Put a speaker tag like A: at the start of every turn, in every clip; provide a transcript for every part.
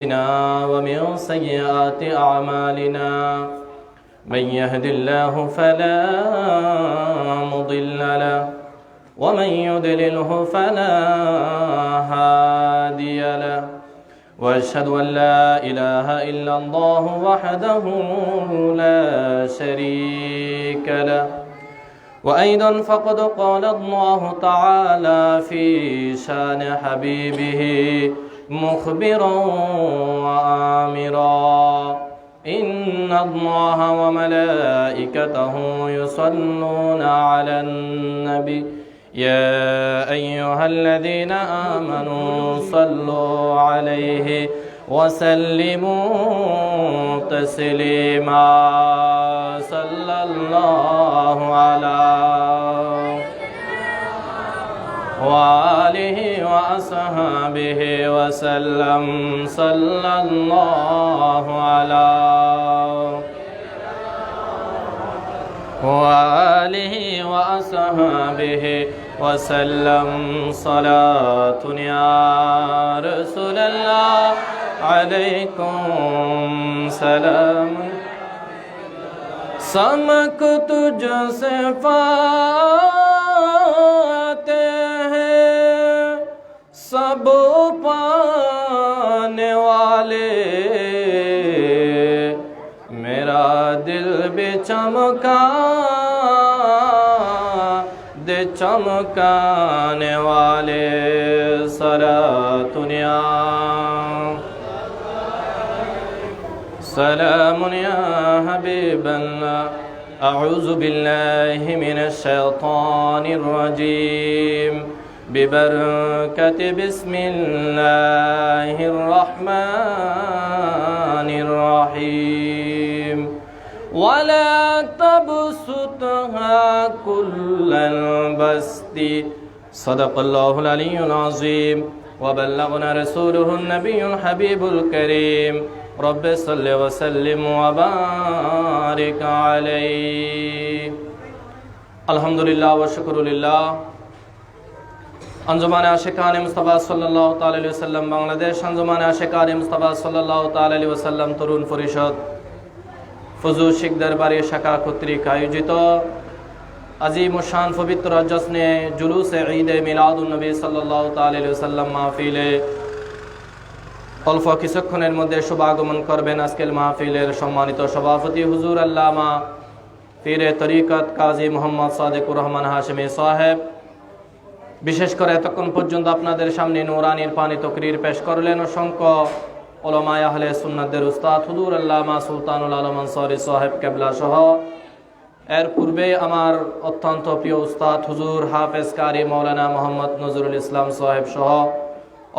A: ومن سيئات أعمالنا من يهد الله فلا مضل له ومن يضلله فلا هادي له وأشهد أن لا إله إلا الله وحده لا شريك له وأيضا فقد قال الله تعالى في شان حبيبه مخبرا وآمرا إن الله وملائكته يصلون على النبي يا أيها الذين آمنوا صلوا عليه وسلموا تسليما صلى الله على وآله وأصحابه وسلم صلى الله على وآله وأصحابه وسلم صلاة يا رسول الله عليكم سلام समक तुझसे पाते हैं सब पाने वाले मेरा दिल भी चमका दे चमकाने वाले सलातुनिया سلام يا حبيب الله أعوذ بالله من الشيطان الرجيم ببركة بسم الله الرحمن الرحيم ولا تبسطها كل البسط صدق الله العلي العظيم وبلغنا رسوله النبي الحبيب الكريم رب صل وسلم وبارك عليه الحمد لله والشكر لله আঞ্জুমানে আশিকানে মুস্তাফা সাল্লাল্লাহু তাআলা আলাইহি ওয়াসাল্লাম বাংলাদেশ আঞ্জুমানে আশিকানে মুস্তাফা সাল্লাল্লাহু তাআলা আলাইহি ওয়াসাল্লাম তরুণ পরিষদ ফজল শিখ দরবারে শাখা কর্তৃক আয়োজিত আজিম ও শান পবিত্র জশ্নে জুলুস ঈদ মিলাদুন নবী সাল্লাল্লাহু তাআলা আলাইহি ওয়াসাল্লাম মাহফিলে অল্প কিছুক্ষণের মধ্যে শুভ আগমন করবেন আজকের মাহফিলের সম্মানিত সভাপতি হুজুর আল্লামা পীরে তরিকত কাজী মোহাম্মদ সাদেকুর রহমান হাশেমি সাহেব। বিশেষ করে এতক্ষণ পর্যন্ত আপনাদের সামনে নূরানির পানি তকরির পেশ করলেন অসংখ্য উলামায়ে আহলে সুন্নাতদের উস্তাদ হুজুর আল্লামা সুলতানুল আলম আনসারী সাহেব কেবলা সহ এর পূর্বে আমার অত্যন্ত প্রিয় উস্তাদ হুজুর হাফেজ কারি মাওলানা মোহাম্মদ নজরুল ইসলাম সাহেব সহ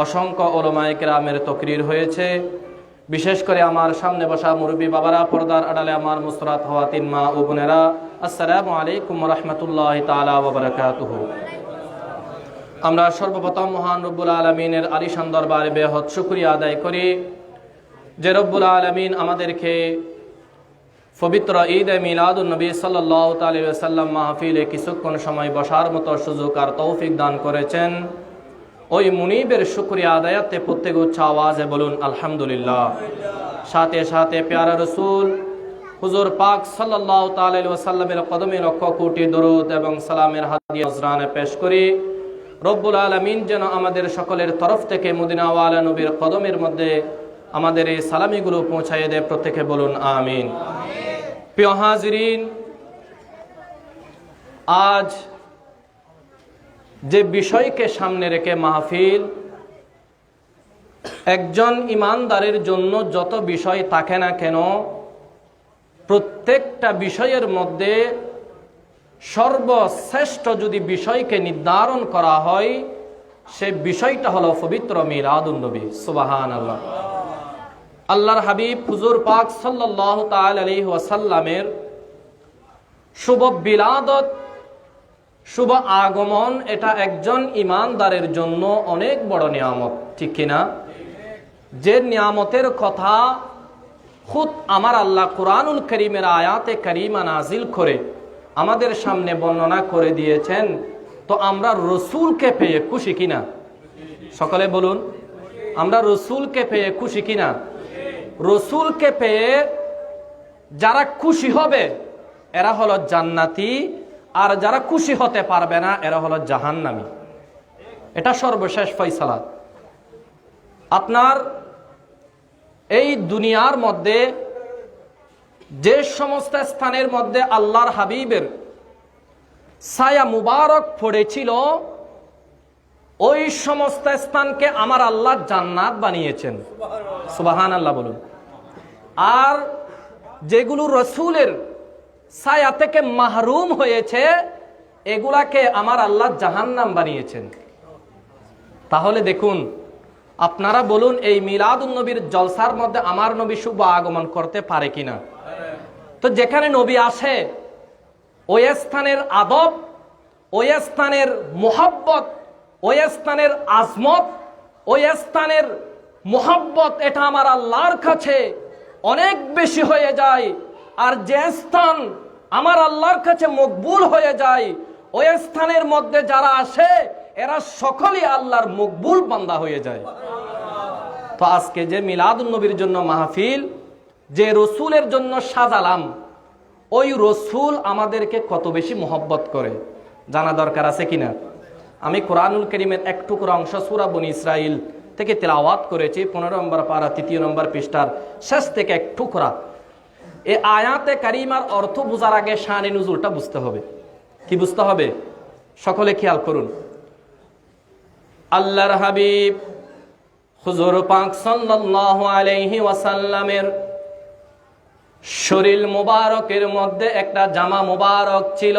A: অসংখ্য উলামায়ে কেরামের তকরির হয়েছে। বিশেষ করে আমার সামনে বসা মুরব্বী বাবারা, পর্দার আড়ালে আমার মুসরাত হওয়া তিন মা ও বোনেরা, আসসালামু আলাইকুম ওয়া রাহমাতুল্লাহি তাআলা ওয়া বারাকাতুহু। আমরা সর্বপ্রথম মহান রব্বুল আলামিনের আলিশান দরবারে বেহদ শুকরিয়া আদায় করি যে রব্বুল আলামিন আমাদেরকে পবিত্র ঈদ মিলাদুন নবী সাল্লাল্লাহু তাআলা আলাইহি ওয়াসাল্লাম মাহফিলে কিছুক্ষণ সময় বসার মতো সুযোগ আর তৌফিক দান করেছেন। ওই মুনিবের শুকরিয়া আদায়াতে প্রত্যেক উচ্চ আওয়াজে বলুন আলহামদুলিল্লাহ। সাথে সাথে প্যারা রসুল হুজুর পাক সাল্লাল্লাহু তাআলা আলাইহি ওয়াসাল্লামের কদমে লক্ষ কোটি দরুদ এবং সালামের হাদিয়া নজরানে পেশ করি। রব্বুল আলামিন যেন আমাদের সকলের তরফ থেকে মদিনাওয়ালা নবীর কদমের মধ্যে আমাদের এই সালামিগুলো পৌঁছায় দেয়, প্রত্যেকে বলুন আমিন। প্রিয় হাজিরিন, আজ যে বিষয়কে সামনে রেখে মাহফিল, একজন ইমানদারের জন্য যত বিষয় থাকে না কেন, প্রত্যেকটা বিষয়ের মধ্যে সর্বশ্রেষ্ঠ যদি বিষয়কে নির্ধারণ করা হয়, সে বিষয়টা হলো পবিত্র মিলাদুন নবী। সুবহানাল্লাহ। আল্লাহর হাবিব হুজুর পাক সাল্লাল্লাহু তাআলা আলাইহি ওয়াসাল্লামের শুভ বিলাদত, শুভ আগমন, এটা একজন ইমানদারের জন্য অনেক বড় নিয়ামত, ঠিক কিনা? যে নিয়ামতের কথা খুদ আমার আল্লাহ কুরআনুল কারীমের আয়াতে কারীমা নাজিল করে আমাদের সামনে বর্ণনা করে দিয়েছেন, তো আমরা রসুলকে পেয়ে খুশি কিনা? সকলে বলুন আমরা রসুলকে পেয়ে খুশি কিনা? রসুলকে পেয়ে যারা খুশি হবে এরা হলো জান্নাতি, আর যারা খুশি হতে পারবে না এরা হলো জাহান্নামী। এটা সর্বশেষ ফয়সালা। আপনার এই দুনিয়ার মধ্যে যে সমস্ত স্থানের মধ্যে আল্লাহর হাবিবের ছায়া মুবারক পড়েছিল ওই সমস্ত স্থানকে আমার আল্লাহ জান্নাত বানিয়েছেন। সুবহানাল্লাহ বলুন। আর যেগুলো রসুলের ছায়া থেকে মাহরুম হয়েছে এগুলাকে আমার আল্লাহ জাহান্নাম বানিয়েছেন। তাহলে দেখুন, আপনারা বলুন এই মিলাদুন নবীর জলসার মধ্যে আমার নবী শুভ আগমন করতে পারে কিনা? তো যেখানে নবী আসে ওই স্থানের আদব, ওই স্থানের মোহাব্বত, ওই স্থানের আজমত, ওই স্থানের মোহাব্বত এটা আমার আল্লাহর কাছে অনেক বেশি হয়ে যায়। আর যে স্থান আমার আল্লাহর কাছে মকবুল হয়ে যায় ওই স্থানের মধ্যে যারা আসে এরা সকলেই আল্লাহর মকবুল বান্দা হয়ে যায়। তো আজকে যে মিলাদুন নবীর জন্য মাহফিল, যে রসুলের জন্য সাজালাম, ওই রসুল আমাদেরকে কত বেশি মহব্বত করে জানা দরকার আছে কিনা? আমি কোরআনুল কারীমের এক টুকরা অংশ সূরা বনী ইসরাইল থেকে তেলাওয়াত করেছি, 15 নম্বর পারা 3 নম্বর পৃষ্ঠার শেষ থেকে এক টুকরা। এই আয়াতে কারিমার অর্থ বোঝার আগে শানে নুজুলটা বুঝতে হবে। কি বুঝতে হবে? সকলে খেয়াল করুন। আল্লাহর হাবিব হুজুর পাক সাল্লাল্লাহু আলাইহি ওয়াসাল্লামের শরীর মুবারকের মধ্যে একটা জামা মুবারক ছিল।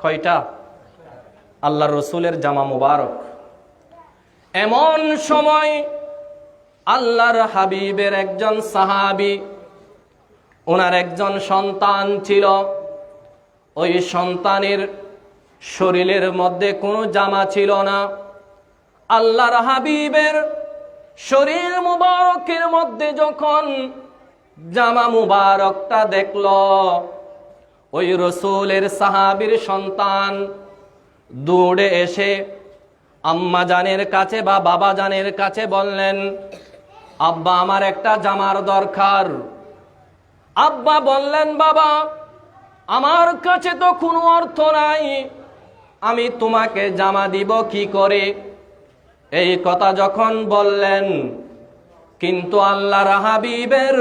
A: কয়টা? আল্লাহর রসুলের জামা মুবারক। এমন সময় আল্লাহর হাবিবের একজন সাহাবী, ওনার একজন সন্তান ছিল। ওই সন্তানের শরীরের মধ্যে কোনো জামা ছিল না। আল্লাহর হাবিবের শরীর মুবারকের মধ্যে যখন জামা মুবারকটা দেখল, ওই রসুলের সাহাবীর সন্তান দৌড়ে এসে আম্মা জানের কাছে বা বাবা জানের কাছে বললেন, আব্বা আমার একটা জামার দরকার। আব্বা বললেন, বাবা আমার কাছে তো কোনো অর্থ নাই, আমি তোমাকে জামা দিব কি করে? এই কথা যখন বললেন, কিন্তু আল্লাহর হাবিবের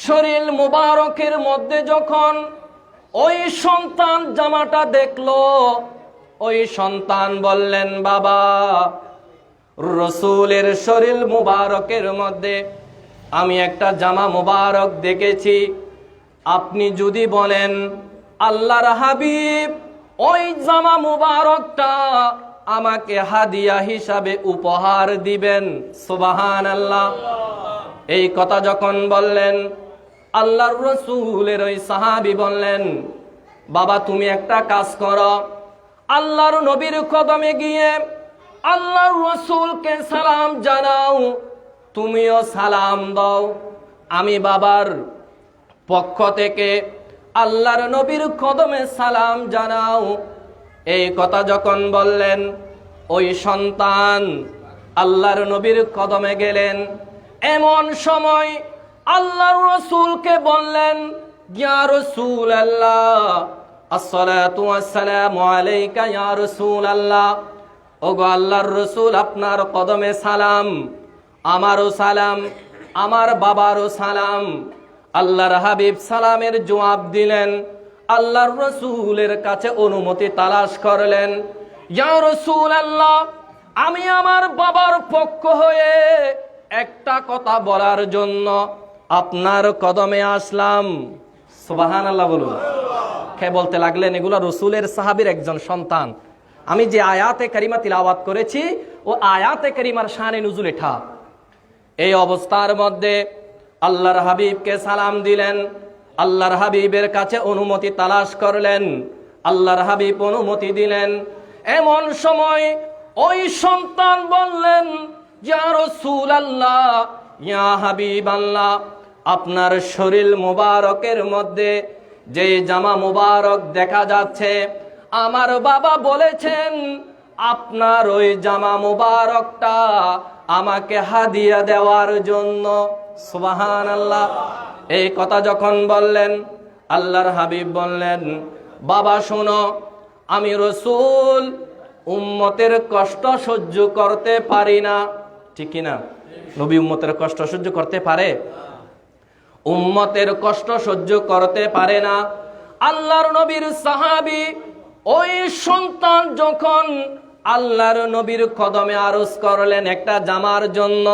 A: শরীর মুবারকের মধ্যে যখন ওই সন্তান জামাটা দেখলো, ওই সন্তান বললেন, বাবা রসুলের শরীর মুবারকের মধ্যে আমি একটা জামা মুবারক দেখেছি, আপনি যদি বলেন আল্লাহর হাবিব ওই জামা মুবারকটা আমাকে হাদিয়া হিসাবে উপহার দিবেন। সুবহানাল্লাহ। এই কথা যখন বললেন, আল্লাহর রসুলের ওই সাহাবী বললেন, বাবা তুমি একটা কাজ করো, আল্লাহর নবীর কদমে গিয়ে আল্লাহর রসুলকে সালাম জানাও, তুমিও সালাম দাও, আমি বাবার পক্ষ থেকে আল্লাহর নবীর কদমে সালাম জানাও। এই কথা যখন বললেন, ওই সন্তান আল্লাহর নবীর কদমে গেলেন। এমন সময় আল্লাহর রসুলকে বললেন, ইয়া রাসূলুল্লাহ, আসসালাতু ওয়াসসালামু আলাইকা ইয়া রাসূলুল্লাহ। ওগো আল্লাহর রসুল, আপনার কদমে সালাম, আমারও সালাম, আমার বাবারও সালাম। আল্লাহর হাবিব সালামের জবাব দিলেন। আল্লাহর রসুলের কাছে অনুমতি তালাশ করলেন, ইয়া রাসূলুল্লাহ, আমি আমার বাবার পক্ষ হয়ে একটা কথা বলার জন্য আপনার কদমে আসলাম। সুবহানাল্লাহ বলুন। কে বলতে লাগলেন? এগুলো রসুলের সাহাবীর একজন সন্তান। আমি যে আয়াতে কারিমা তিলাওয়াত করেছি ও আয়াতে কারিমার শানে নুজুল এটা। এই অবস্থার মধ্যে আল্লাহর হাবিবকে সালাম দিলেন, আল্লাহর হাবিবের কাছে অনুমতি তালাশ করলেন, আল্লাহর হাবিব অনুমতি দিলেন। এমন সময় ওই সন্তান বললেন, ইয়া রাসূলুল্লাহ, ইয়া হাবিবাল্লাহ, আপনার শরীর মুবারকের মধ্যে যে জামা মুবারক দেখা যাচ্ছে, আমার বাবা বলেছেন আপনার ওই জামা মুবারকটা আমাকে হাদিয়া দেওয়ার জন্য। সুবহানাল্লাহ। এই কথা যখন বললেন, আল্লাহর হাবিব বললেন, বাবা শোনো, আমি রাসূল উম্মতের কষ্ট সহ্য করতে পারি না। ঠিক কি না? নবী উম্মতের কষ্ট সহ্য করতে পারে? উম্মতের কষ্ট সহ্য করতে পারে না। আল্লাহর নবীর সাহাবী ওই সন্তান যখন আল্লাহর নবীর কদমে আরজ করলেন একটা জামার জন্য,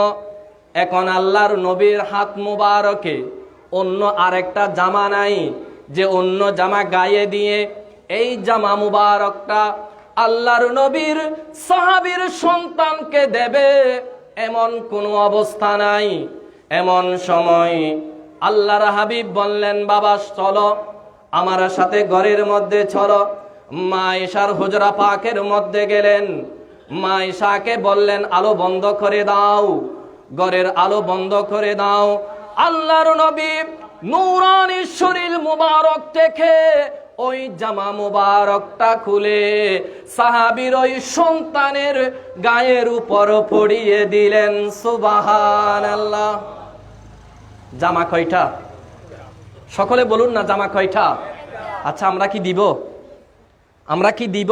A: এখন আল্লাহর নবীর হাত মুবারকে অন্য আরেকটা জামা নাই যে অন্য জামা গায়ে দিয়ে এই জামা মুবারকটা আল্লাহর নবীর সাহাবীর সন্তানকে দেবে, এমন কোনো অবস্থা নাই। এমন সময় আল্লাহর হাবিব বললেন, বাবা চলো আমার সাথে ঘরের মধ্যে চলো। মা আয়েশার হুজরা পাকের মধ্যে গেলেন। মা আয়েশাকে বললেন, আলো বন্ধ করে দাও, ঘরের আলো বন্ধ করে দাও। আল্লাহর নবী নূরানী শরীর মুবারক থেকে ওই জামা মুবারকটা খুলে সাহাবীর ওই সন্তানের গায়ের উপর পরিয়ে দিলেন। সুবহানাল্লাহ। জামা কয়টা? সকলে বলুন না, জামা কয়টা? আচ্ছা, আমরা কি দিব? আমরা কি দিব?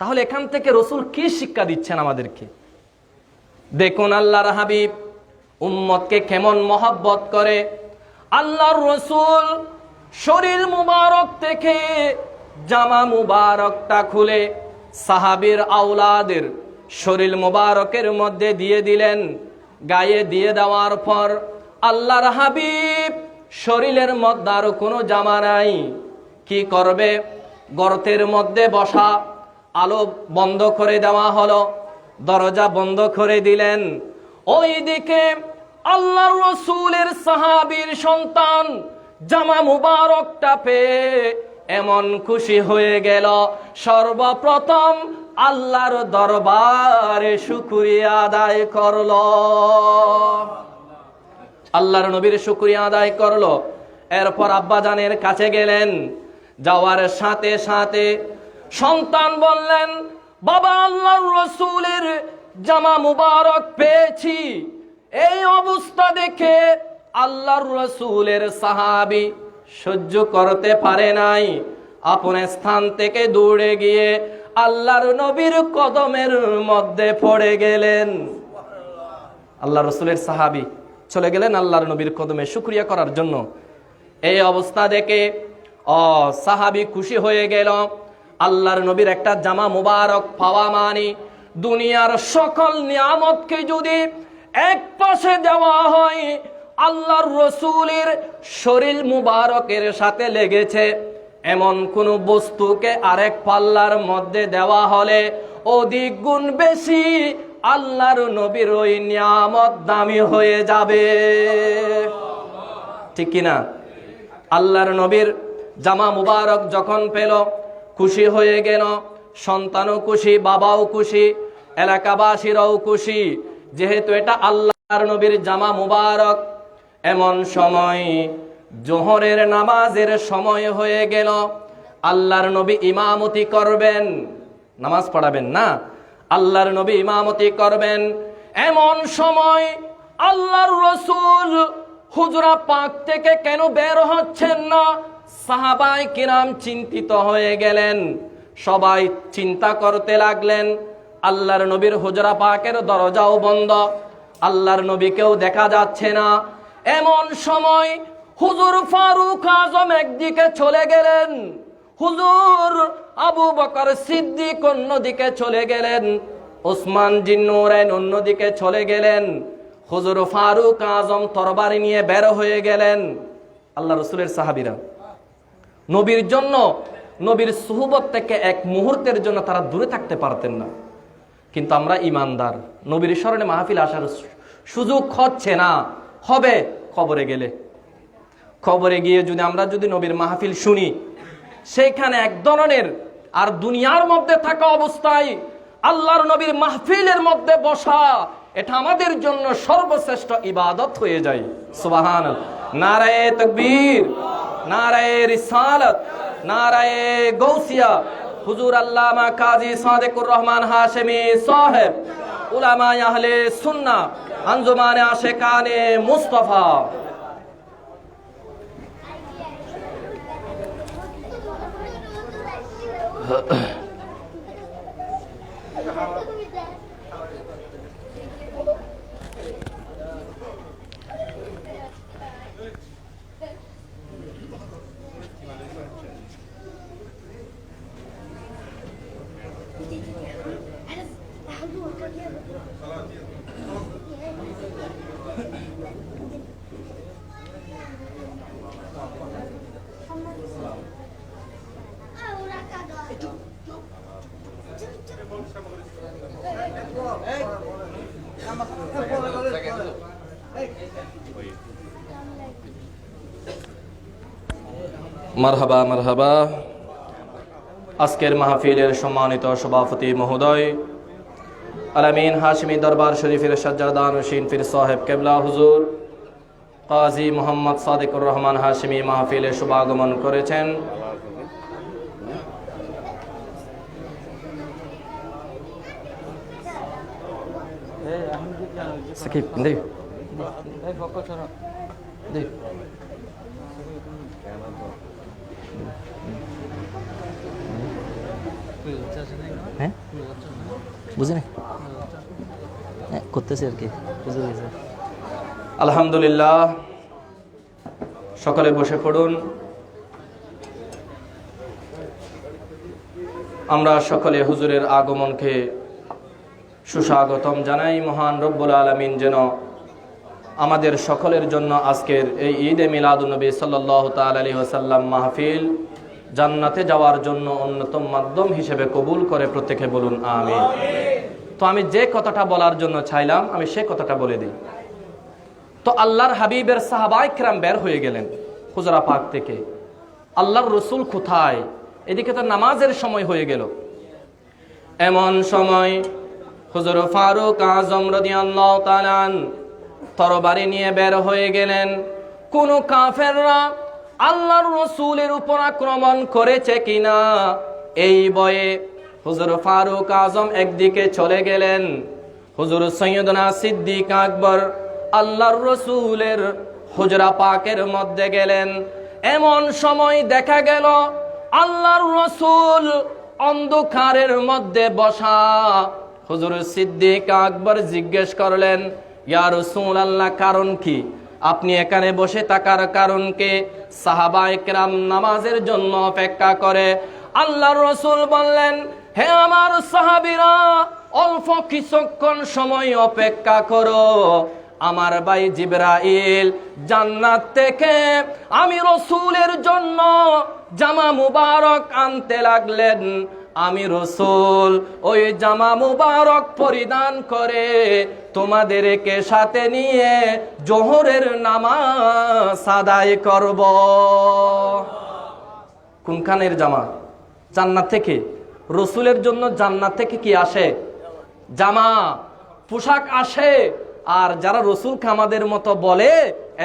A: তাহলে এখান থেকে রাসূল কি শিক্ষা দিচ্ছেন আমাদেরকে? দেখুন আল্লাহর হাবিব উম্মতকে কেমন মহব্বত করে। আল্লাহর রাসূল শরীর মুবারক থেকে জামা মুবারকটা খুলে সাহাবীর আওলাদের শরীর মুবারকের মধ্যে দিয়ে দিলেন। গায়ে দিয়ে দেওয়ার পর আল্লাহর হাবিব শরীরের মধ্যে আর কোনো জামা নাই, কি করবে? গর্তের মধ্যে বসা। আলো বন্ধ করে দেওয়া হলো, দরজা বন্ধ করে দিলেন। ওই দিকে আল্লাহর রাসূলের সাহাবীর সন্তান জামা মুবারকটা পেয়ে এমন খুশি হয়ে গেল, সর্বপ্রথম আল্লাহর দরবারে শুকরিয়া আদায় করলো। আল্লাহর নবীর শুকরিয়া আদায় করলো। এরপর আব্বাজানের কাছে গেলেন। যাওয়ার সাথে সাথে সন্তান বললেন, বাবা আল্লাহর রাসূলের জামা মুবারক পেয়েছি। এই অবস্থা দেখে আল্লাহর রাসূলের সাহাবী সহ্য করতে পারে নাই, আপন স্থান থেকে দৌড়ে গিয়ে আল্লাহর নবীর কদমের মধ্যে পড়ে গেলেন। আল্লাহর রাসূলের সাহাবী চলে গেলেন আল্লাহর নবীর কদমে শুকরিয়া করার জন্য। এই অবস্থা দেখে সাহাবী খুশি হয়ে গেল। আল্লাহর নবীর একটা জামা মুবারক পাওয়া মানে দুনিয়ার সকল নিয়ামতকে যদি এক পাশে দেওয়া হয়, আল্লাহর রাসূলের শরীর মুবারকের সাথে লেগেছে এমন কোন বস্তুকে আরেক পাল্লার মধ্যে দেওয়া হলে অধিক গুণ বেশি আল্লাহর নবীর ওই নিয়ামত দামি হয়ে যাবে। ঠিক কিনা? আল্লাহর নবীর জামা মুবারক যখন পেল খুশি হয়ে গেল, সন্তানও খুশি, বাবাও খুশি, এলাকাবাসীরাও খুশি, যেহেতু এটা আল্লাহর নবীর জামা মুবারক। এমন সময় জোহরের নামাজের সময় হয়ে গেল। আল্লাহর নবী ইমামতি করবেন, নামাজ পড়াবেন না, আল্লাহর নবী ইমামতি করবেন। এমন সময় আল্লাহর রাসূল হুজরা পাক থেকে কেন বের হচ্ছেন না? সাহাবায়ে কিরাম চিন্তিত হয়ে গেলেন। সবাই চিন্তা করতে লাগলেন। আল্লাহর নবীর হুজরা পাকের দরজাও বন্ধ, আল্লাহর নবীকেও দেখা যাচ্ছে না। এমন সময় হুজুর ফারুক আজম একদিকে চলে গেলেন, হুজুর আবু বকর সিদ্দিক অন্যদিকে চলে গেলেন, ওসমান জিন্নুরাইন অন্যদিকে চলে গেলেন। হুজুর ফারুক আজম তরবারি নিয়ে বের হয়ে গেলেন। আল্লাহ রাসূলের সাহাবীরা নবীর জন্য, নবীর সুহবত থেকে এক মুহূর্তের জন্য তারা দূরে থাকতে পারতেন না। কিন্তু আমরা ইমানদার, নবীর স্মরণে মাহফিল আসার সুযোগ হচ্ছে না, হবে কবরে গেলে। কবরে গিয়ে আমরা যদি নবীর মাহফিল শুনি, সেইখানে এক ধরনের, আর দুনিয়ার মধ্যে থাকা অবস্থায় আল্লাহর নবীর মাহফিলের মধ্যে বসা, এটা আমাদের জন্য সর্বশ্রেষ্ঠ ইবাদত হয়ে যায়। সুবহানাল্লাহ। নারায়ে তাকবীর, নারায়ে রিসালাত, নারায়ে গাউসিয়া। হুজুর আল্লামা কাজী সাদেকুর রহমান হাশেমি সাহেব উলামায়ে আহলে সুন্নাহ, আঞ্জুমানে আশিকানে মুস্তাফা। মারহাবা মারহাবা। আজকের মাহফিলের সম্মানিত সভাপতি মহোদয়, আলামিন হাশমি দরবার শরীফের সাজ্জাদানশীন পীর সাহেব কেবলা হুজুর কাজী মোহাম্মদ সাদিকুর রহমান হাশমি মাহফিলে শুভাগমন করেছেন। হ্যাঁ বুঝিনি করতেছি আর কি। আলহামদুলিল্লাহ, সকলে বসে পড়ুন। আমরা সকলে হুজুরের আগমনকে সুস্বাগতম জানাই। মহান রব্বুল আলামিন যেন আমাদের সকলের জন্য আজকের এই ঈদে মিলাদুন্নবী সাল্লাল্লাহু তাআলা আলাইহি ওয়াসাল্লাম মাহফিল জান্নাতে যাওয়ার জন্য অন্যতম মাধ্যম হিসেবে কবুল করে, প্রত্যেকে বলুন আমিন। তো আমি যে কথাটা বলার জন্য চাইলাম আমি সে কথাটা বলে দিই। তো আল্লাহর হাবিবের সাহাবায়ে কেরাম বের হয়ে গেলেন হুজরা পাক থেকে। আল্লাহর রসুল কোথায়? এদিকে তো নামাজের সময় হয়ে গেল। এমন সময় হুজুর ফারুক আজম রাদিয়াল্লাহু তাআলা আনহু তরবারি নিয়ে বের হয়ে গেলেন। কোন কাফেররা আল্লাহর রসুলের উপর আক্রমণ করেছে কিনা এই ভয়ে হুজুর ফারুক আজম একদিকে চলে গেলেন। হুজুর সৈয়দনা সিদ্দিক আকবর আল্লাহর রসুলের হুজরা পাকের মধ্যে গেলেন। এমন সময় দেখা গেল আল্লাহর রসুল অন্ধকারের মধ্যে বসা। হুজুর সিদ্দিক আকবর জিজ্ঞেস করলেন, ইয়া রাসূলুল্লাহ, কারণ কি? আপনি এখানে বসে থাকার কারণ কি? সাহাবায়ে কেরাম নামাজের জন্য অপেক্ষা করে। আল্লাহর রাসূল বললেন, হে আমার সাহাবীরা, অল্প কিছুক্ষণ সময় অপেক্ষা করো। আমার ভাই জিবরাইল জান্নাত থেকে আমি রাসূলের জন্য জামা মুবারক আনতে লাগলেন। আমি রাসূল ওই জামা মুবারক পরিধান করে তোমাদেরকে সাথে নিয়ে জোহরের নামাজ আদায় করব। কোনখানের জামা? জান্নাত থেকে। রাসূলের জন্য জান্নাত থেকে কি আসে? জামা, পোশাক আসে। আর যারা রাসূলকে আমাদের মতো বলে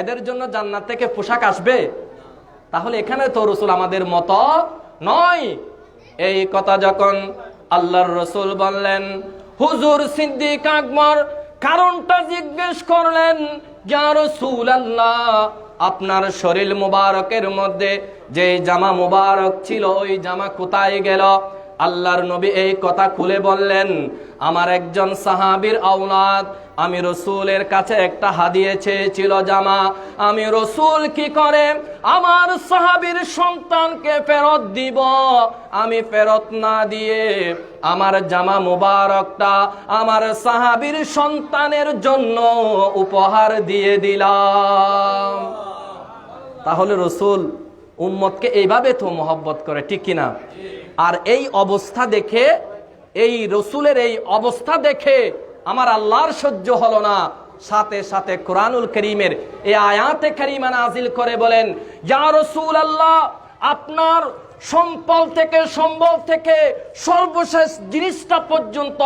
A: এদের জন্য জান্নাত থেকে পোশাক আসবে? তাহলে এখানে তো রাসূল আমাদের মতো নয়। এই কথা যখন আল্লাহর রাসূল বললেন, হুজুর সিদ্দিক আকবর কারণটা জিজ্ঞেস করলেন, ইয়া রাসূলুল্লাহ, আপনার শরীর মুবারকের মধ্যে যে জামা মুবারক ছিল ওই জামা কোথায় গেল? আল্লাহর নবী এই কথা খুলে বললেন, আমার একজন সাহাবীর আওলাদ আমি রাসূলের কাছে একটা হাদিয়া চেয়েছিল জামা। আমি রাসূল কি করে আমার সাহাবীর সন্তানকে ফেরত দিব? আমি ফেরত না দিয়ে আমার জামা মুবারকটা আমার সাহাবীর সন্তানের জন্য উপহার দিয়ে দিলাম। তাহলে রাসূল উম্মতকে এইভাবে তো মহব্বত করে, ঠিক কিনা? আর এই অবস্থা দেখে, এই রাসূলের এই অবস্থা দেখে আমার আল্লাহর সহ্য হলো না। সাথে সাথে কোরআনুল কারীমের এই আয়াতে কারীমা নাজিল করে বলেন, ইয়া রাসূলুল্লাহ, আপনার সম্পদ থেকে সম্বল থেকে সর্বশেষ জিনিসটা পর্যন্ত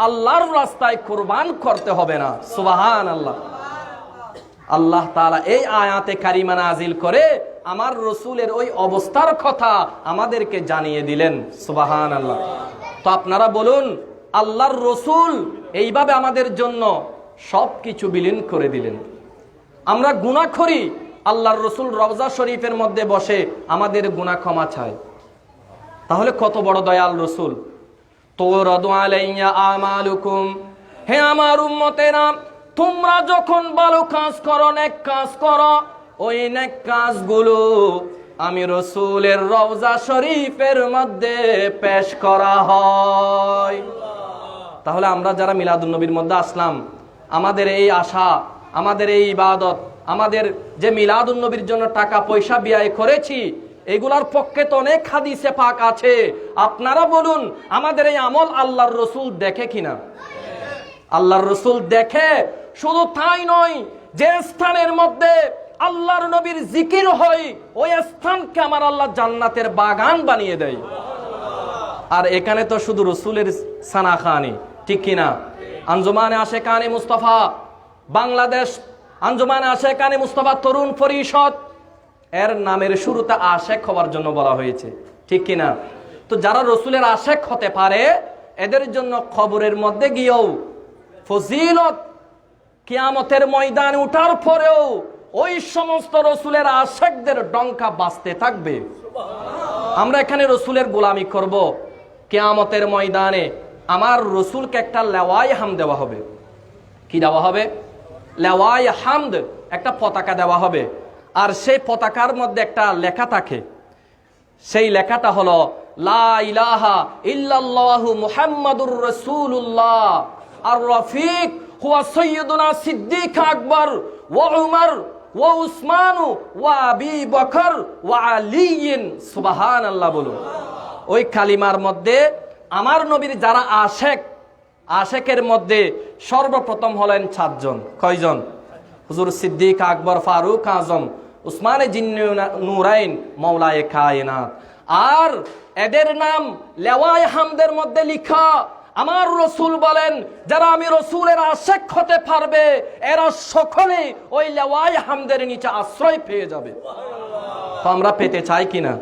A: আল্লাহর রাস্তায় কুরবান করতে হবে না। সুবহানাল্লাহ। আল্লাহ তাআলা এই আয়াতে কারীমা নাজিল করে আমার রাসূলের ওই অবস্থার কথা আমাদেরকে জানিয়ে দিলেন। সুবহানাল্লাহ। তো আপনারা বলুন, আল্লাহর রাসূল এইভাবে আমাদের জন্য সব কিছু বিলীন করে দিলেন। আমরা গুনাহ করি, আল্লাহর রসুল রওজা শরীফের মধ্যে বসে আমাদের গুনাহ ক্ষমা চায়। তাহলে কত বড় দয়াল রসুল। তুরাদু আলাইয়া আমালুকুম, হে আমার উম্মতেরা, তোমরা যখন ভালো কাজ করো, নেক কাজ করো, ওই নেক কাজগুলো আমি রসুলের রওজা শরীফের মধ্যে পেশ করা হয়। তাহলে আমরা যারা মিলাদুন নবীর মধ্যে আসলাম, আমাদের এই আশা, আমাদের এই ইবাদত, আমাদের যে মিলাদুন নবীর জন্য টাকা পয়সা ব্যয় করেছি, এগুলার পক্ষে তো অনেক হাদিসে পাক আছে। আপনারা বলুন, আমাদের এই আমল আল্লাহর রসুল দেখে কিনা? আল্লাহর রসুল দেখে। শুধু তাই নয়, যে স্থানের মধ্যে আল্লাহর নবীর জিকির হয়, ওই স্থানকে আমার আল্লাহ জান্নাতের বাগান বানিয়ে দেয়। আর এখানে তো শুধু রসুলের সানাখানি, ঠিক কিনা? আঞ্জুমানে আশেকানে মুস্তাফা বাংলাদেশ, আঞ্জুমানে আশেকানে মুস্তাফা তরুণ পরিষদ, এর নামের শুরুতে আশেক হওয়ার জন্য বলা হয়েছে, ঠিক কিনা? তো যারা রসুলের আশেক হতে পারে, এদের জন্য কবরের মধ্যে গিয়েও ফজিলত, কিয়ামতের ময়দানে উঠার পরেও ওই সমস্ত রসুলের আশেকদের ডঙ্কা বাজতে থাকবে। আমরা এখানে রসুলের গোলামি করব, কিয়ামতের ময়দানে আমার রসুলকে একটা লেওয়াই হাম দেওয়া হবে। কি দেওয়া হবে? লেওয়াই হামদ, একটা পতাকা দেওয়া হবে। আর সেই পতাকার মধ্যে একটা লেখা থাকে, সেই লেখাটা হলো লা ইলাহা ইল্লাল্লাহু মুহাম্মাদুর রাসূলুল্লাহ আর রফিক হুয়া সাইয়্যিদুনা সিদ্দিক আকবর ওয়া উমর ওয়া উসমান ওয়া আবি বকর ওয়া আলী। সুবহানাল্লাহ বলুন। ওই কালিমার মধ্যে আমার নবীর যারা আশেক, আশেকের মধ্যে সর্বপ্রথম হলেন 7 জন। কয়জন? হুজুর সিদ্দিক আকবর, ফারুক আজম, উসমানে জিন্নুরাইন, মাওলায়ে কায়নাত। আর এদের নাম লেওয়ায়ে হামদের মধ্যে লিখা। আমার রসুল বলেন, যারা আমি রসুলের আশেক হতে পারবে, এরা সকলে ওই লেওয়ায়ে হামদের নিচে আশ্রয় পেয়ে যাবে। তো আমরা পেতে চাই কিনা?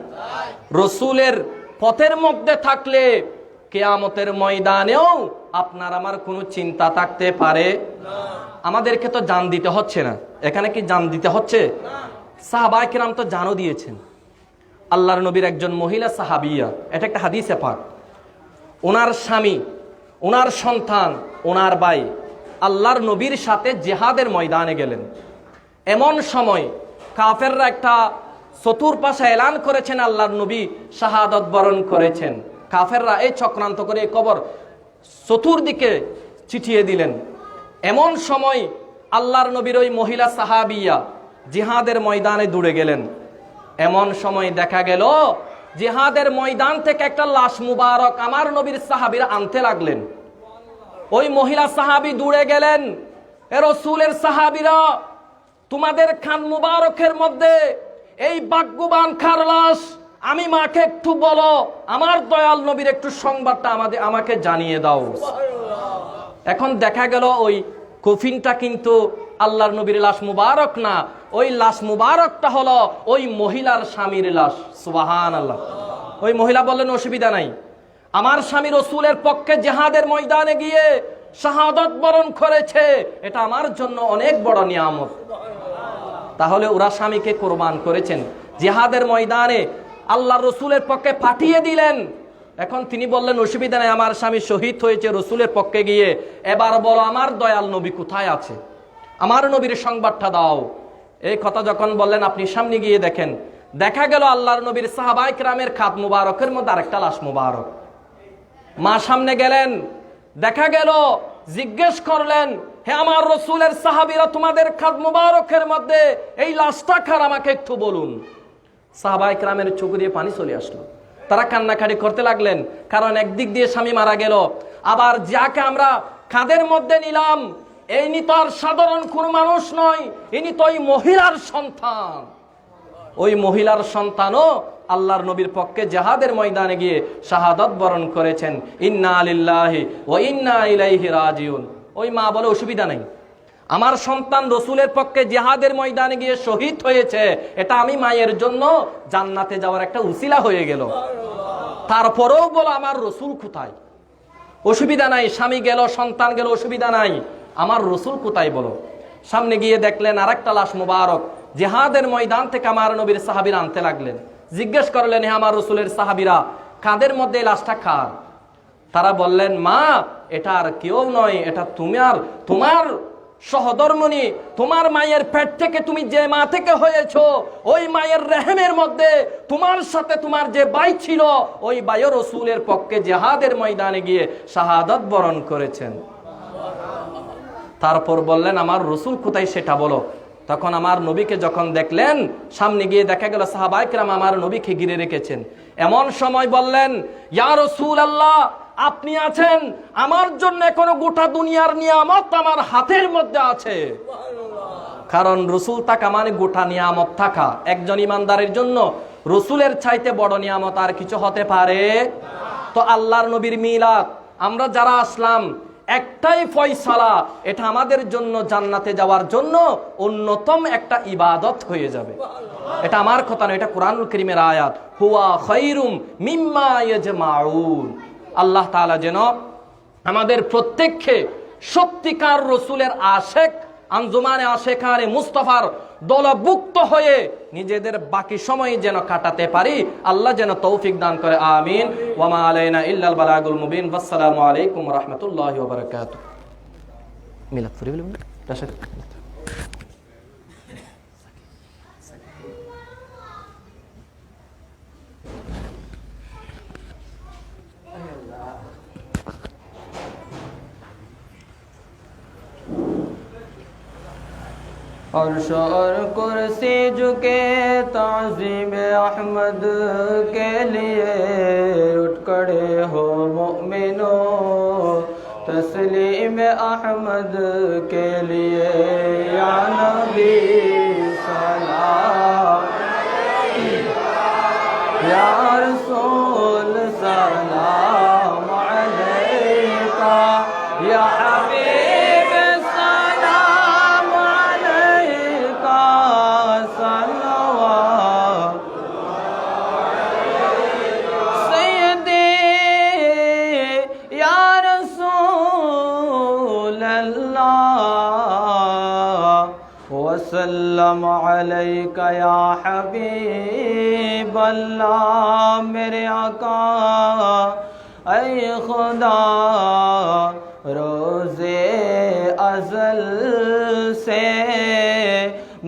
A: রসুলের পথের মধ্যে থাকলে কিয়ামতের ময়দানেও আপনার আমার কোনো চিন্তা থাকতে পারে না। আমাদেরকে তো জান দিতে হচ্ছে না। এখানে কি জান দিতে হচ্ছে? সাহাবায়ে কেরাম তো জানও দিয়েছেন। আল্লাহর নবীর একজন মহিলা সাহাবিয়া, এটা একটা হাদিসে পাক, ওনার স্বামী, ওনার সন্তান, ওনার ভাই আল্লাহর নবীর সাথে জিহাদের ময়দানে গেলেন। এমন সময় কাফেররা একটা চতুর্পাশে এলান করেছেন, আল্লাহর নবী শাহাদাত বরণ করেছেন। কাফেররা এই চক্রান্ত করে কবর চতুর্দিকে ছিটিয়ে দিলেন। এমন সময় আল্লাহর নবীর ওই মহিলা সাহাবিয়া জিহাদের ময়দানে দৌড়ে গেলেন। এমন সময় দেখা গেল জিহাদের ময়দান থেকে একটা লাশ মুবারক আমার নবীর সাহাবীরা আনতে লাগলেন। ওই মহিলা সাহাবী দৌড়ে গেলেন, এ রাসূলের সাহাবীরা, তোমাদের খান মুবারকের মধ্যে এই ভাগ্যবান কার লাশ? আমি মাকে একটু বলো, আমার দয়াল নবীর একটু সংবাদটা আমাকে জানিয়ে দাও। এখন দেখা গেল ওই কফিনটা কিন্তু আল্লাহর নবীর লাশ মুবারক না, ওই লাশ মুবারকটা হলো ওই মহিলার স্বামীর লাশ। সুবহানাল্লাহ। ওই মহিলা বললেন, অসুবিধা নাই, আমার স্বামী রসুলের পক্ষে জিহাদের ময়দানে গিয়ে শাহাদাত বরণ করেছে, এটা আমার জন্য অনেক বড় নিয়ামত। তাহলে ওরা স্বামীকে কোরবান করেছেন, জিহাদের ময়দানে আল্লাহর রসুলের পক্ষে পাঠিয়ে দিলেন। এখন তিনি বললেন, অসুবিধা নেই, আমার স্বামী শহীদ হয়েছে রসুলের পক্ষে গিয়ে, এবার বলো আমার দয়াল নবী কোথায় আছে, আমার নবীর সংবাদটা দাও। এই কথা যখন বললেন, আপনি সামনে গিয়ে দেখেন, দেখা গেল আল্লাহর নবীর সাহাবায়ে কেরামের খাত মুবারকের মধ্যে আরেকটা লাশ মুবারক। মা সামনে গেলেন, দেখা গেল, জিজ্ঞেস করলেন, হে আমার রসুলের সাহাবীরা, তোমাদের খাত মুবারকের মধ্যে এই লাশটা কার, আমাকে একটু বলুন। সাহাবায়ে কেরামের চোখ দিয়ে পানি চলে আসলো, তারা কান্নাকাটি করতে লাগলেন। কারণ একদিক দিয়ে স্বামী মারা গেল, আবার যাকে আমরা কাঁধের মধ্যে নিলাম, ইনি তো আর সাধারণ কোন মানুষ নয়, ইনি তো ওই মহিলার সন্তান। ওই মহিলার সন্তানও আল্লাহর নবীর পক্ষে জিহাদের ময়দানে গিয়ে শাহাদাত বরণ করেছেন। ইন্না লিল্লাহি ওয়া ইন্না ইলাইহি রাজিউন। ওই মা বলে, অসুবিধা নেই, আমার সন্তান রসুলের পক্ষে জিহাদের ময়দানে গিয়ে শহীদ হয়েছে, এটা আমি মায়ের জন্য জান্নাতে যাওয়ার একটা উসিলা হয়ে গেল। তারপরেও বলো, আমার রসুল কোথায়? অসুবিধা নাই, স্বামী গেল, সন্তান গেল, অসুবিধা নাই, আমার রসুল কোথায় বলো। সামনে গিয়ে দেখলেন আরেকটা লাশ মুবারক, জিহাদের ময়দান থেকে আমার নবীর সাহাবীরা আনতে লাগলেন। জিজ্ঞেস করলেন, হে আমার রসুলের সাহাবীরা, কাঁধের মধ্যে এই লাশটা কার? তারা বললেন, মা, এটা আর কেউ নয়, এটা তোমার সহধর্মণী, তোমার মায়ের পেট থেকে তুমি যে মা থেকে হয়েছো, ওই মায়ের রেহেমের মধ্যে তোমার সাথে তোমার যে ভাই ছিল, ওই ভাই রসুলের পক্ষে জিহাদের ময়দানে গিয়ে শাহাদাত বরণ করেছেন। তারপর বললেন, আমার রসুল কোথায় সেটা বলো। তখন আমার নবীকে যখন দেখলেন, সামনে গিয়ে দেখা গেল সাহাবায়ে কেরাম আমার নবীকে ঘিরে রেখেছেন। এমন সময় বললেন, ইয়া রাসূলুল্লাহ, আপনি আছেন, আমার জন্য কোনো গোটা দুনিয়ার নিয়ামত আমার হাতের মধ্যে আছে। কারণ রসুল থাকা মানে গোটা নিয়ামত থাকা। একজন ইমানদারের জন্য রসুলের চাইতে বড় নিয়ামত আর কিছু হতে পারে? তো আল্লাহর নবীর মিলাদ আমরা যারা আসলাম, একটাই ফয়সালা, এটা আমাদের জন্য জান্নাতে যাওয়ার জন্য অন্যতম একটা ইবাদত হয়ে যাবে। এটা আমার কথা নয়, এটা কোরআনুল কারীমের আয়াত, হুয়া খায়রুম মিম্মা ইয়াজমাউন। আল্লাহ তাআলা যেন আমাদের প্রত্যেককে সত্যিকার রসুলের আশেক, আঞ্জুমানে আশেকানে মুস্তাফার দলভুক্ত হয়ে নিজেদের বাকি সময় যেন কাটাতে পারি, আল্লাহ যেন তৌফিক দান করে, আমিন। ওয়া মা আলাইনা ইল্লাল বালাগুল মুবিন। আসসালামু আলাইকুম ওয়া রাহমাতুল্লাহি ওয়া বারাকাতুহু। মিলাদ পড়ি বলুন রাশেদ। अर्श और कुर्सी झुके ताज़ीम अहमद के लिए, उठ खड़े हो मोमिनो तस्लीम अहमद के लिए। या नबी सलाम, या रसूल सलाम अलैका, या हबीब सलाम अलैका, सल्लल्लाहु सय्यदी या रसूल अल्लाह, वसल्लम अलैका या हबीब अल्लाह। मेरे आका ऐ खुदा, रोज़े अज़ल से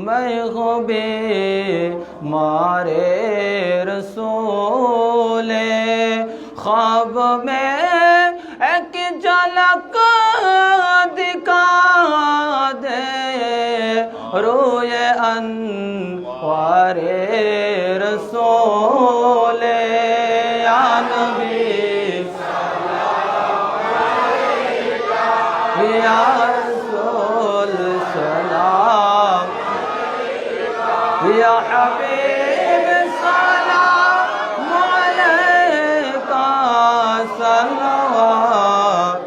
A: मैं ख़ुबे मारे रसूले, ख्वाब में एक झलक दिखा दे, रोए अनवारे रसूले। या नबी या रसूल सलाम, या हबीब सलाम अलैका, सल्लल्लाहु।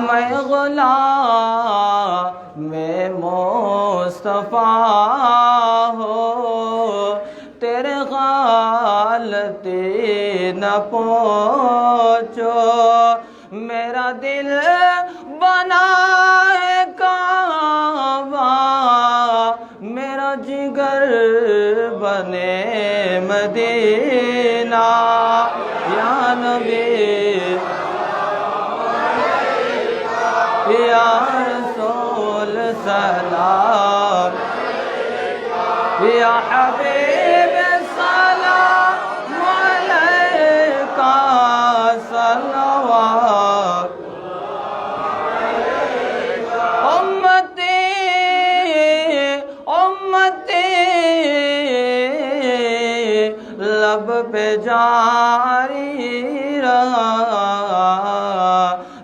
A: मैं गुलाम मुस्तफा हो, तेरे गालते न पहुँचो, मेरा दिल बना है काबा, मेरा जिगर बने मदीना। या नबी या रसूल सलाम, या हबीब सलाम अलैका, सल्लल्लाहु। उम्मती उम्मती लब पे जारी रहा,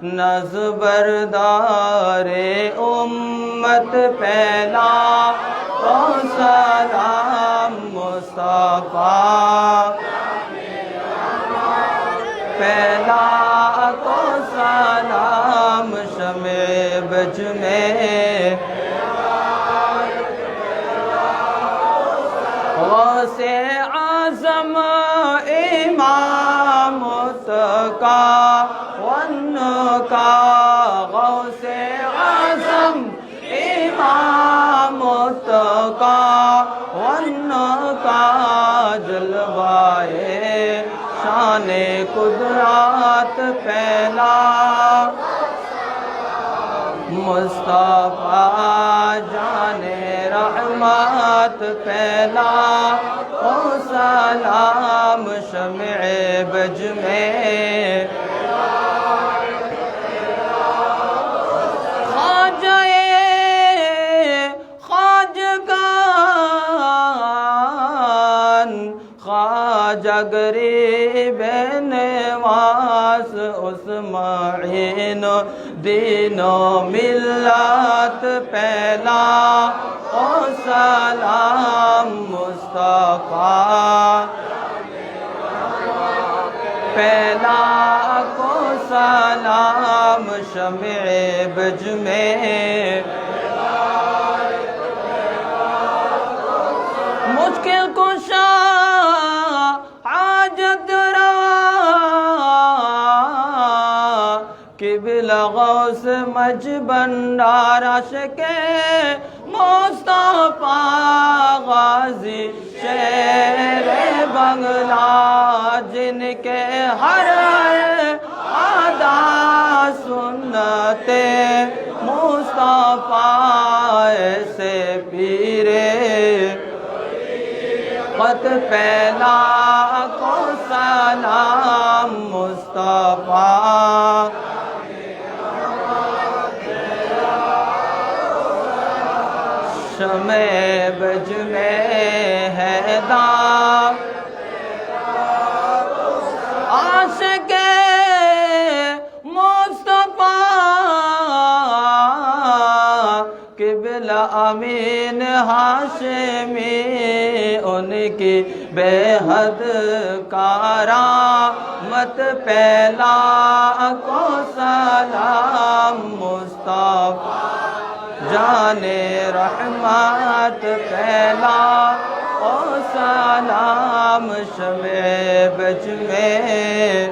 A: नज़ बरदारे उम्मत पहला तो सलाम मुस्तफा, पहला तो सलाम शमे बज में, गौसे आज़म इमाम ون کا غوث اعظم امام متقی ون کا جلوائے شان قدرت پہلا مصطفیٰ جان رحمت پہلا او سلام شمع بج میں خواجہ غریب نواز اس معین دین و ملت پہلا او سلام مصطفیٰ پہلا کو سلام شمع بج میں مشکل کشا حاجت روا قبلہ غوث مجھ بندار عاشق مصطفیٰ غازی شیر بنگلہ جن کے ہر ادا سنت مصطفیٰ ایسے پیرے خط پہلا کو سلام مصطفیٰ شمع بج میں ہے داغ عاشق مصطفیٰ قبلہ امین ہاشمی ان کی بے حد کرامت پہلا کو سلام مصطفیٰ جان رحمت پہلا او سلام شمع بج میں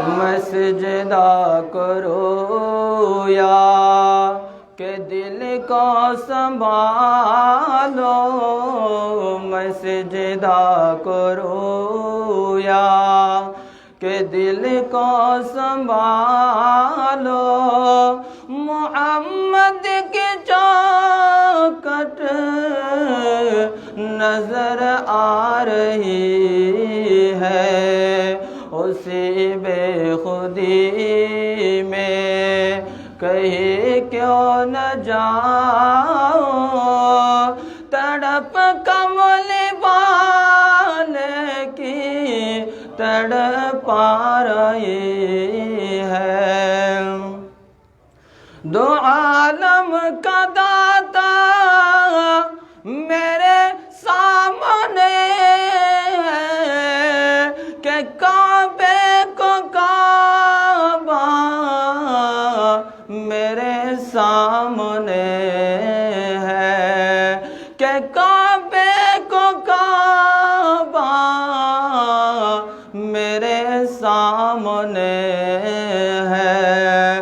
A: مسجدہ کرو یا کہ دل کو سنبھالو مسجدہ کرو یا کہ دل کو سنبھالو محمد کی چوکھٹ نظر آ رہی ہے اسی بے خودی میں کہیں کیوں نہ جاؤ تڑپ کمل والے کی تڑپا رہی ہے دو عالم کا داتا میرے سامنے کہ کعبے کو کعبہ میرے سامنے ہے کہ کعبے کو کعبہ میرے سامنے ہے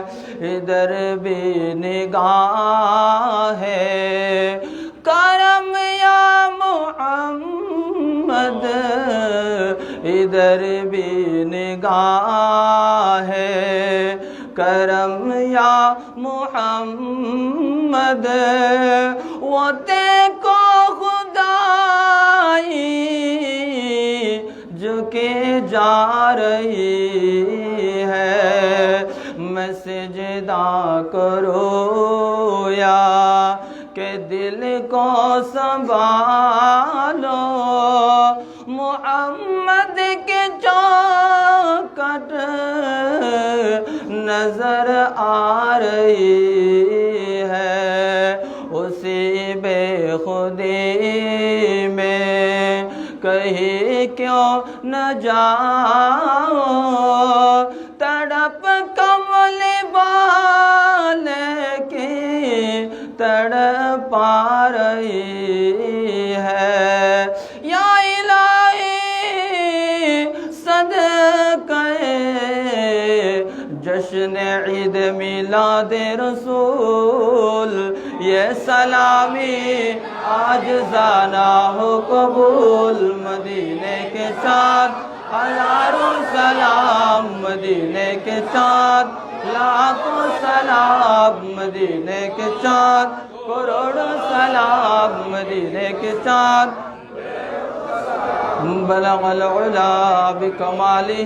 A: ادھر بھی نگاہ ہے کرم یا محمد ادھر بھی نگاہ ہے کرم یا محمد وہ دیکھو خدائی جو کہ جا رہی ہے میں سجدہ کرو یا کہ دل کو سنبھالو محمد کے چوکھٹ نظر آ رہی ہے اسی بے خودی میں کہیں کیوں نہ جاؤ تڑپ کمل والے کی تڑپا رہی ہے یا الہی اولاد رسول یہ سلامی آج زانا ہو قبول مدینے کے چاند ہزاروں سلام مدینے کے چاند لاکھوں سلام مدینے کے چاند کروڑوں سلام مدینے کے چاند بلغ العلا بکمالہ